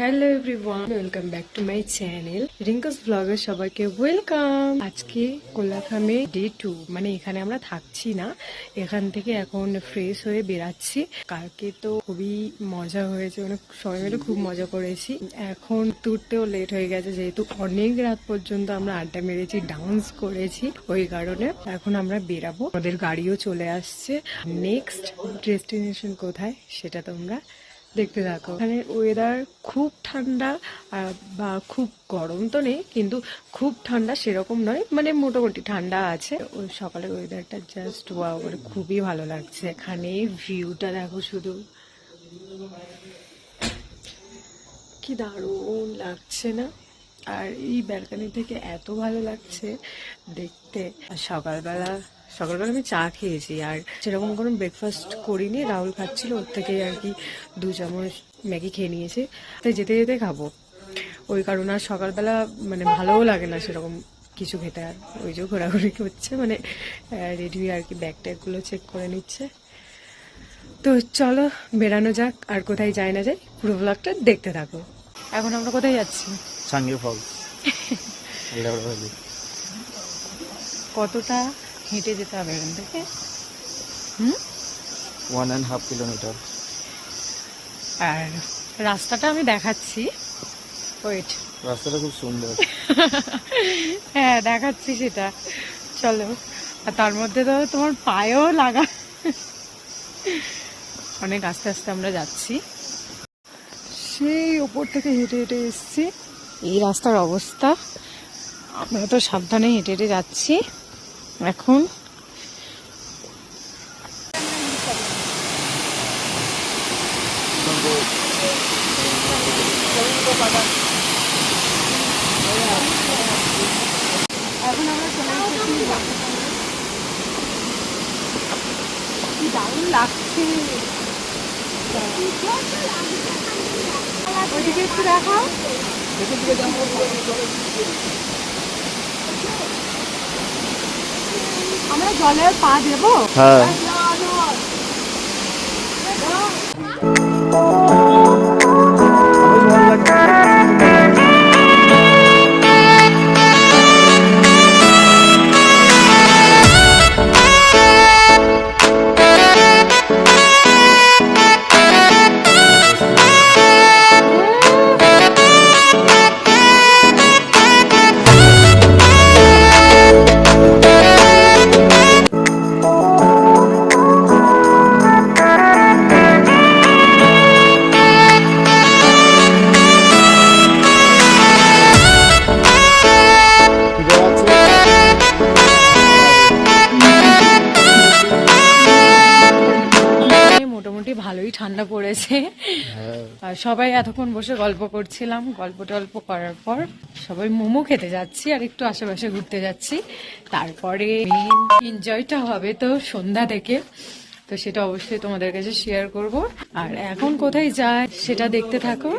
Hello everyone, welcome back to my channel রিঙ্কাস ব্লগে সবাইকে ওয়েলকাম। আজকে কোলাখামে ডে 2, মানে এখানে আমরা থাকছি না, এখান থেকে এখন ফ্রেশ হয়ে বেরাচ্ছি। কালকে তো খুবই মজা হয়েছে, মানে সবাই মিলে খুব মজা করেছি। এখন তুরতেও লেট হয়ে গেছে, যেহেতু অনেক রাত পর্যন্ত আমরা আড্ডা মেরেছি, ডান্স করেছি, ওই কারণে এখন আমরা বেরাবো। আমাদের গাড়িও চলে আসছে। নেক্সট ডেস্টিনেশন কোথায় সেটা তোমরা দেখতে থাকো। এখানে ওয়েদার খুব ঠান্ডা বা খুব গরম তো নেই, কিন্তু খুব ঠান্ডা সেরকম নয়, মানে মোটামুটি ঠান্ডা আছে। ওই সকালের ওয়েদারটা জাস্ট ওয়াও, মানে খুবই ভালো লাগছে। এখানে ভিউটা দেখো শুধু, কি দারুণ লাগছে না? আর এই ব্যালকনি থেকে এত ভালো লাগছে দেখতে। আর সকালবেলা আমি চা খেয়েছি, আর সেরকম কোনো ব্রেকফাস্ট করিনি। রাহুল খাচ্ছিল, ওর থেকে আর কি 2 চামচ ম্যাগি খেয়ে নিয়েছে, তাই যেতে যেতে খাবো। ওই কারণে আর সকালবেলা মানে ভালোও লাগে না সেরকম কিছু খেতে। আর ওই যে ঘোরাঘুরি করছে, মানে রেডি আর কি, ব্যাগ ট্যাগগুলো চেক করে নিচ্ছে। তো চলো বেরানো যাক, আর কোথায় যায় না যায় পুরো ব্লগটা দেখতে থাকো। এখন আমরা কোথায় যাচ্ছি? Changi Falls. কতটা হেঁটে যেতে হবে এখান থেকে? 1.5 কিলোমিটার। আর রাস্তাটা আমি দেখাচ্ছি, ওয়েট। রাস্তাটা খুব সুন্দর। হ্যাঁ দেখাচ্ছি সেটা, চলো। আর তার মধ্যে তো তোমার পায়েও লাগা। অনেক আস্তে আস্তে আমরা যাচ্ছি, সেই উপর থেকে হেঁটে হেঁটে এসছি। এই রাস্তার অবস্থা, আমরা তো সাবধানে হেঁটে হেঁটে যাচ্ছি এখন। এখন আমরা চলে এসেছি, কি দারুণ লাগছে। ওইদিকে একটু দেখাও। আমরা জলে পা দেবো? হ্যাঁ। ভালোই ঠান্ডা পড়েছে, আর সবাই এতক্ষণ বসে গল্প করছিলাম। গল্প টল্প করার পর সবাই মোমো খেতে যাচ্ছি আর একটু আশেপাশে ঘুরতে যাচ্ছি। তারপরে এনজয়টা হবে তো সন্ধ্যা থেকে, তো সেটা অবশ্যই তোমাদের কাছে শেয়ার করব। আর এখন কোথায় যায় সেটা দেখতে থাকো।